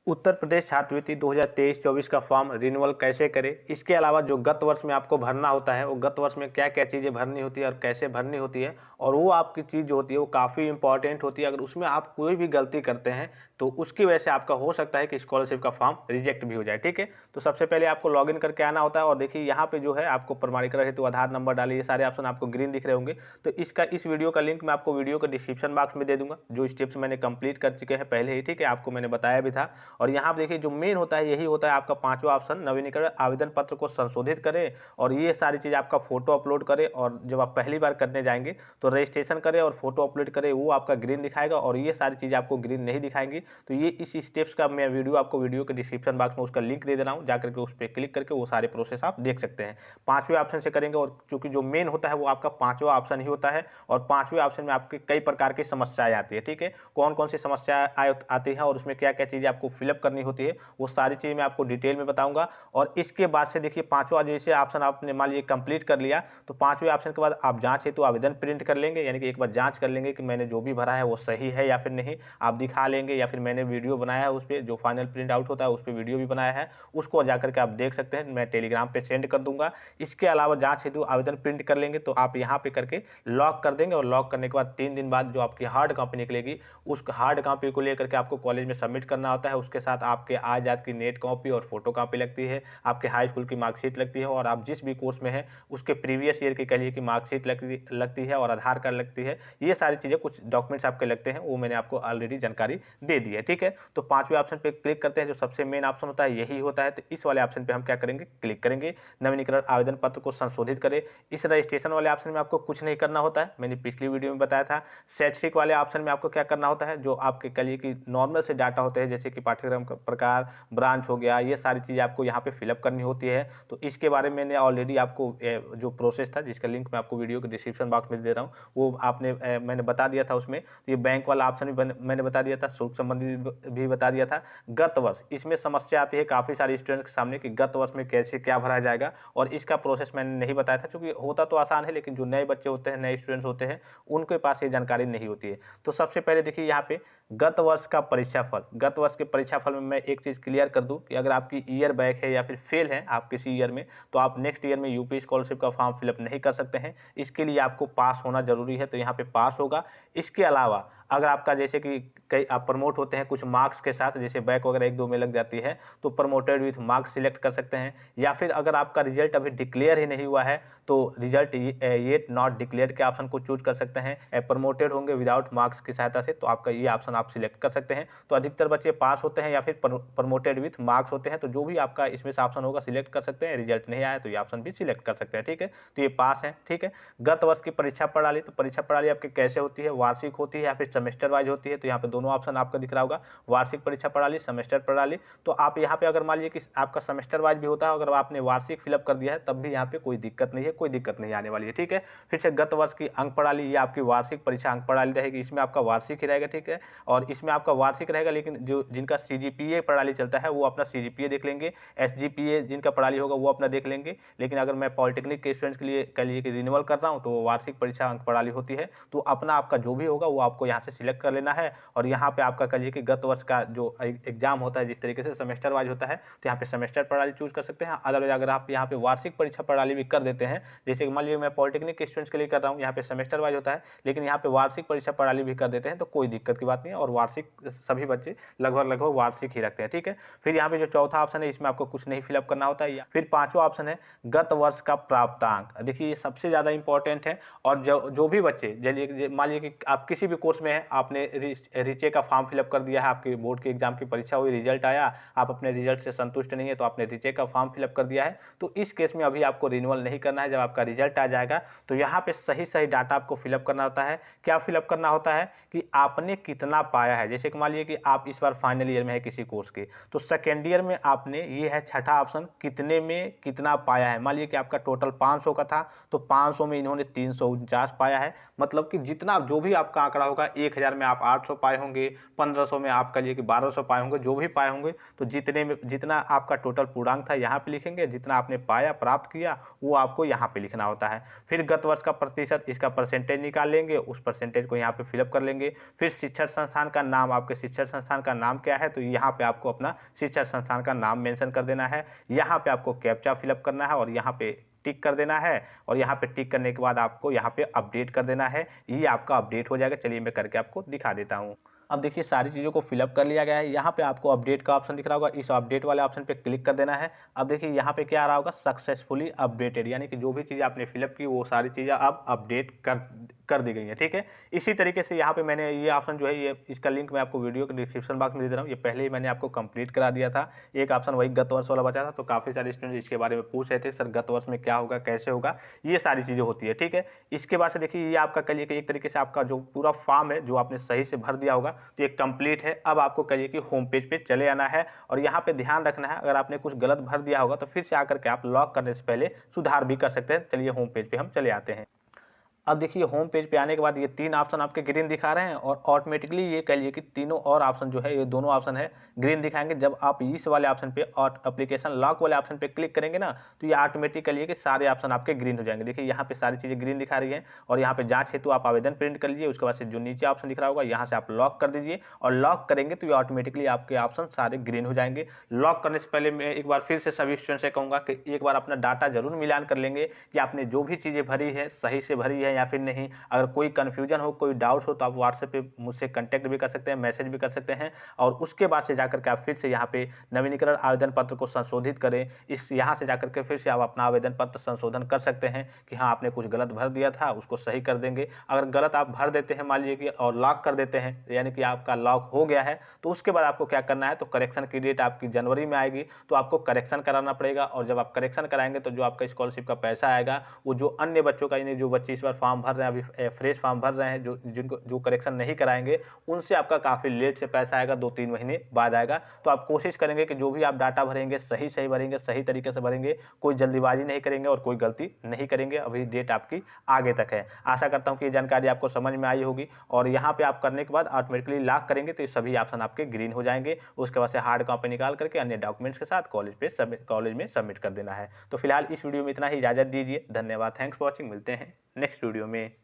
उत्तर प्रदेश छात्रवृत्ति 2023-24 का form renewal कैसे करें। इसके अलावा जो गत वर्ष में आपको भरना होता है, वो गत वर्ष में क्या क्या चीज़ें भरनी होती है और कैसे भरनी होती है, और वो आपकी चीज़ जो होती है वो काफ़ी इंपॉर्टेंट होती है। अगर उसमें आप कोई भी गलती करते हैं तो उसकी वजह से आपका हो सकता है कि स्कॉलरशिप का फॉर्म रिजेक्ट भी हो जाए। ठीक है, तो सबसे पहले आपको लॉगिन करके आना होता है और देखिए यहाँ पे जो है आपको प्रमाणीकरण हेतु आधार नंबर डालिए, ये सारे ऑप्शन आपको ग्रीन दिख रहे होंगे। तो इस वीडियो का लिंक मैं आपको वीडियो के डिस्क्रिप्शन बॉक्स में दे दूंगा, जो स्टेप्स मैंने कंप्लीट कर चुके हैं पहले ही। ठीक है, आपको मैंने बताया भी था। और यहाँ पर देखिए जो मेन होता है यही होता है आपका पांचवा ऑप्शन, नवीनीकरण आवेदन पत्र को संशोधित करें। और ये सारी चीज़ आपका फोटो अपलोड करें, और जब आप पहली बार करने जाएंगे तो रजिस्ट्रेशन करें और फोटो अपलोड करें, वो आपका ग्रीन दिखाएगा। और ये सारी चीज़ आपको ग्रीन नहीं दिखाएंगी। तो ये इस स्टेप्स का मैं वीडियो आपको वीडियो के डिस्क्रिप्शन बॉक्स में उसका लिंक दे दे रहा हूँ, जाकर के उस पर क्लिक करके वो सारे प्रोसेस आप देख सकते हैं। पांचवें ऑप्शन से करेंगे, और चूंकि जो मेन होता है वो आपका पांचवा ऑप्शन ही होता है। और पांचवें ऑप्शन में आपके कई प्रकार की समस्याएं आती है। ठीक है, कौन कौन सी समस्या आती है और उसमें क्या क्या चीज़ें आपको फिलअप करनी होती है, वो सारी चीज़ मैं आपको डिटेल में बताऊंगा। और इसके बाद से देखिए पांचवा जैसे ऑप्शन आपने मान लीजिए कंप्लीट कर लिया, तो पांचवें ऑप्शन के बाद आप जांच हेतु आवेदन प्रिंट कर लेंगे, यानी कि एक बार जांच कर लेंगे कि मैंने जो भी भरा है वो सही है या फिर नहीं, आप दिखा लेंगे। या फिर मैंने वीडियो बनाया है उस पर, जो फाइनल प्रिंट आउट होता है उस पर वीडियो भी बनाया है, उसको जाकर के आप देख सकते हैं, मैं टेलीग्राम पे सेंड कर दूंगा। इसके अलावा जांच हेतु आवेदन प्रिंट कर लेंगे तो आप यहाँ पे करके लॉक कर देंगे, और लॉक करने के बाद 3 दिन बाद जो आपकी हार्ड कॉपी निकलेगी, उस हार्ड कॉपी को लेकर के आपको कॉलेज में सबमिट करना होता है। उसके साथ आपके आजाद की नेट कॉपी और फोटो कॉपी लगती है, आपके हाई स्कूल की मार्कशीट लगती है, और आप जिस भी कोर्स में हैं उसके प्रीवियस ईयर की कहिए कि मार्कशीट लगती है, और आधार कार्ड लगती है। ये सारी चीज़ें कुछ डॉक्यूमेंट्स आपके लगते हैं, वो मैंने आपको ऑलरेडी जानकारी दे दी है। ठीक है, तो पांचवें ऑप्शन पे क्लिक करते हैं, जो सबसे मेन ऑप्शन होता है यही होता है। तो इस वाले ऑप्शन पे हम क्या करेंगे, क्लिक करेंगे, नवीनीकरण आवेदन पत्र को संशोधित करें। इस रजिस्ट्रेशन वाले ऑप्शन में आपको कुछ नहीं करना होता है, मैंने पिछली वीडियो में बताया था। शैक्षिक वाले ऑप्शन में आपको क्या करना होता है, जो आपके कहिए कि नॉर्मल से डाटा होते हैं, जैसे कि पाठ्यक्रम का प्रकार, ब्रांच हो गया, ये सारी चीज़ें आपको यहाँ पे फिलअप करनी होती है। तो इसके बारे में मैंने ऑलरेडी आपको जो प्रोसेस था, जिसका लिंक मैं आपको वीडियो के डिस्क्रिप्शन बॉक्स में दे रहा हूँ, वो आपने मैंने बता दिया था उसमें। तो ये बैंक वाला ऑप्शन भी मैंने बता दिया था, शुल्क संबंधी भी बता दिया था। गत वर्ष इसमें समस्या आती है काफ़ी सारे स्टूडेंट्स के सामने कि गत वर्ष में कैसे क्या भरा जाएगा, और इसका प्रोसेस मैंने नहीं बताया था, क्योंकि होता तो आसान है, लेकिन जो नए बच्चे होते हैं, नए स्टूडेंट्स होते हैं, उनके पास ये जानकारी नहीं होती है। तो सबसे पहले देखिए यहाँ पे गत वर्ष का परीक्षाफल, गत वर्ष के परीक्षाफल में मैं एक चीज़ क्लियर कर दूं कि अगर आपकी ईयर बैक है या फिर फेल है आप किसी ईयर में, तो आप नेक्स्ट ईयर में यूपी स्कॉलरशिप का फॉर्म फिलअप नहीं कर सकते हैं। इसके लिए आपको पास होना जरूरी है, तो यहाँ पे पास होगा। इसके अलावा अगर आपका जैसे कि कई आप प्रमोट होते हैं कुछ मार्क्स के साथ, जैसे बैक वगैरह 1-2 में लग जाती है, तो प्रमोटेड विथ मार्क्स सिलेक्ट कर सकते हैं। या फिर अगर आपका रिजल्ट अभी डिक्लेयर ही नहीं हुआ है तो रिजल्ट येट नॉट डिक्लेयर के ऑप्शन को चूज कर सकते हैं। प्रमोटेड होंगे विदाउट मार्क्स की सहायता से, तो आपका ये ऑप्शन आप सिलेक्ट कर सकते हैं। तो अधिकतर बच्चे पास होते हैं या फिर प्रमोटेड विथ मार्क्स होते हैं, तो जो भी आपका इसमें से ऑप्शन होगा सिलेक्ट कर सकते हैं। रिजल्ट नहीं आया तो ये ऑप्शन भी सिलेक्ट कर सकते हैं। ठीक है, तो ये पास है। ठीक है, गत वर्ष की परीक्षा प्रणाली, तो परीक्षा प्रणाली आपकी कैसे होती है, वार्षिक होती है या फिर सेमेस्टर वाइज होती है। तो यहाँ पे दोनों ऑप्शन आपका दिख रहा होगा, वार्षिक परीक्षा प्रणाली, सेमेस्टर प्रणाली। तो आप यहाँ पे अगर मान लीजिए कि आपका सेमेस्टर वाइज भी होता है, अगर आपने वार्षिक फिलअप कर दिया है तब भी यहाँ पे कोई दिक्कत नहीं है, कोई दिक्कत नहीं आने वाली है। ठीक है, फिर से गत वर्ष की अंक प्रणाली, ये आपकी वार्षिक परीक्षा अंक प्रणाली रहेगी, इसमें आपका वार्षिक ही रहेगा। ठीक है, और इसमें आपका वार्षिक रहेगा, लेकिन जो जिनका सीजीपीए प्रणाली चलता है वो अपना सीजीपीए देख लेंगे, एसजीपीए जिनका प्रणाली होगा वो अपना देख लेंगे। लेकिन अगर मैं पॉलिटेक्निक के स्टूडेंट्स के लिए कह लीजिए कि रिन्यूअल कर रहा हूँ, तो वार्षिक परीक्षा अंक प्रणाली होती है। तो अपना आपका जो भी होगा वो आपको यहाँ से सिलेक्ट कर लेना है। और यहाँ पे आपका कहिए कि गत वर्ष का जो एग्जाम होता है, जिस तरीके से सेमेस्टर वाइज होता है, तो यहाँ पे सेमेस्टर प्रणाली चूज कर सकते हैं। अदरवाइज अगर आप यहाँ पे वार्षिक परीक्षा प्रणाली भी कर देते हैं, जैसे मान लीजिए मैं पॉलिटेक्निक के स्टूडेंट्स के लिए कर रहा हूँ, यहाँ पे सेमेस्टर वाइज होता है, लेकिन यहाँ पे वार्षिक परीक्षा प्रणाली भी कर देते हैं, तो कोई दिक्कत की बात नहीं है। और वार्षिक सभी बच्चे लगभग वार्षिक ही रखते हैं। ठीक है, फिर यहाँ पे जो चौथा ऑप्शन है इसमें आपको कुछ नहीं फिलअप करना होता है। फिर पांचवा ऑप्शन है गत वर्ष का प्राप्तांक। देखिए ये सबसे ज्यादा इंपॉर्टेंट है, और जो भी बच्चे मान लीजिए कि आप किसी भी कोर्स में हैं, आपने रीचे का फॉर्म फिलअप कर दिया है, आपके बोर्ड के एग्जाम की परीक्षा हुई, रिजल्ट आया, आप अपने रिजल्ट से संतुष्ट नहीं है, तो आपने रीचे का फॉर्म फिलअप कर दिया है, तो इस केस में अभी आपको रिन्यूअल नहीं करना है। जब आपका रिजल्ट आ जाएगा तो यहाँ पे सही सही डाटा आपको फिलअप करना होता है। क्या फिलअप करना होता है कि आपने कितना पाया है। जैसे कि मान लीजिए कि आप इस बार फाइनल ईयर में है किसी कोर्स के, तो सेकेंड ईयर में आपने, ये है छठा ऑप्शन, कितने में कितना पाया है। मान लीजिए कि आपका टोटल 500 का था, तो 500 में इन्होंने 349 पाया है। मतलब कि जितना जो भी आपका आंकड़ा होगा, 1000 में आप 800 पाए होंगे, 1500 में आप कहिए कि 1200 पाए होंगे, जो भी पाए होंगे, तो जितने में जितना आपका टोटल पूर्णांक था यहाँ पे लिखेंगे, जितना आपने पाया प्राप्त किया वो आपको यहाँ पे लिखना होता है। फिर गत वर्ष का प्रतिशत, इसका परसेंटेज निकाल लेंगे, उस परसेंटेज को यहाँ पे फिलअप कर लेंगे। फिर शिक्षण संस्था संस्थान का नाम, आपके शिक्षण संस्थान का नाम क्या है, तो यहाँ पे आपको अपना शिक्षण संस्थान का नाम मेंशन कर देना है। यहाँ पे आपको कैप्चा फिलअप करना है और यहाँ पे टिक कर देना है और यहाँ पे टिक करने के बाद आपको यहाँ पे अपडेट कर देना है। ये आपका अपडेट हो जाएगा। चलिए मैं करके आपको दिखा देता हूँ। अब देखिए सारी चीज़ों को फिलअप कर लिया गया है। यहाँ पे आपको अपडेट का ऑप्शन दिख रहा होगा, इस अपडेट वाले ऑप्शन पे क्लिक कर देना है। अब देखिए यहाँ पे क्या आ रहा होगा, सक्सेसफुली अपडेटेड, यानी कि जो भी चीज़ आपने फिलअप की वो सारी चीज़ें अब अपडेट कर दी गई हैं। ठीक है, इसी तरीके से यहाँ पे मैंने ये ऑप्शन जो है, ये इसका लिंक मैं आपको वीडियो के डिस्क्रिप्शन बॉक्स में दे रहा हूँ। ये पहले ही मैंने आपको कंप्लीट करा दिया था। एक ऑप्शन वही गत वर्ष वाला बचा था, तो काफ़ी सारे स्टूडेंट इसके बारे में पूछ रहे थे, सर गत वर्ष में क्या होगा, कैसे होगा, ये सारी चीज़ें होती है। ठीक है, इसके बाद से देखिए ये आपका कहिए कि एक तरीके से आपका जो पूरा फॉर्म है जो आपने सही से भर दिया होगा तो ये कंप्लीट है। अब आपको कहिए कि होम पेज पे चले आना है और यहाँ पे ध्यान रखना है, अगर आपने कुछ गलत भर दिया होगा तो फिर से आकर के आप लॉग करने से पहले सुधार भी कर सकते हैं। चलिए होम पेज पे हम चले आते हैं। अब देखिए होम पेज पे आने के बाद ये तीन ऑप्शन आपके ग्रीन दिखा रहे हैं और ऑटोमेटिकली ये कह लिए कि तीनों और ऑप्शन जो है, ये दोनों ऑप्शन है ग्रीन दिखाएंगे। जब आप इस वाले ऑप्शन पे और एप्लीकेशन लॉक वाले ऑप्शन पे क्लिक करेंगे ना, तो ये ऑटोमेटिक कहिए कि सारे ऑप्शन आपके ग्रीन हो जाएंगे। देखिए यहाँ पे सारी चीज़ें ग्रीन दिखा रही है और यहाँ पे जांच हेतु आप आवेदन प्रिंट कर लीजिए। उसके बाद से जो नीचे ऑप्शन दिख रहा होगा यहाँ से आप लॉक कर दीजिए और लॉक करेंगे तो ये ऑटोमेटिकली आपके ऑप्शन सारे ग्रीन हो जाएंगे। लॉक करने से पहले मैं एक बार फिर से सभी स्टूडेंट से कहूँगा कि एक बार अपना डाटा जरूर मिलान कर लेंगे कि आपने जो भी चीज़ें भरी है सही से भरी है या फिर नहीं। अगर कोई कन्फ्यूजन हो, कोई डाउट्स हो तो आप व्हाट्सएप पे मुझसे कांटेक्ट भी कर सकते हैं, मैसेज भी कर सकते हैं और उसके बाद से जाकर के आप फिर से यहाँ पे नवीनीकरण आवेदन पत्र को संशोधित करें। इस यहाँ से जाकर के फिर से आप अपना आवेदन पत्र संशोधन कर सकते हैं कि हाँ आपने कुछ गलत भर दिया था, उसको सही कर देंगे। अगर गलत आप भर देते हैं मान लीजिए कि और लॉक कर देते हैं, यानी कि आपका लॉक हो गया है, तो उसके बाद आपको क्या करना है, तो करेक्शन की डेट आपकी जनवरी में आएगी तो आपको करेक्शन कराना पड़ेगा। और जब आप करेक्शन कराएंगे तो जो आपका स्कॉलरशिप का पैसा आएगा वो जो अन्य बच्चों का, यानी जो बच्चे इस बार फॉर्म भर रहे हैं, अभी फ्रेश फॉर्म भर रहे हैं, जो करेक्शन नहीं कराएंगे उनसे आपका काफ़ी लेट से पैसा आएगा, 2-3 महीने बाद आएगा। तो आप कोशिश करेंगे कि जो भी आप डाटा भरेंगे सही भरेंगे, सही तरीके से भरेंगे, कोई जल्दीबाजी नहीं करेंगे और कोई गलती नहीं करेंगे। अभी डेट आपकी आगे तक है। आशा करता हूँ कि ये जानकारी आपको समझ में आई होगी और यहाँ पे आप करने के बाद ऑटोमेटिकली लॉक करेंगे तो ये सभी ऑप्शन आपके ग्रीन हो जाएंगे। उसके बाद से हार्ड कॉपी निकाल करके अन्य डॉक्यूमेंट्स के साथ कॉलेज में सबमिट कर देना है। तो फिलहाल इस वीडियो में इतना ही, इजाजत दीजिए। धन्यवाद, थैंक्स फॉर वॉचिंग। मिलते हैं नेक्स्ट वीडियो में।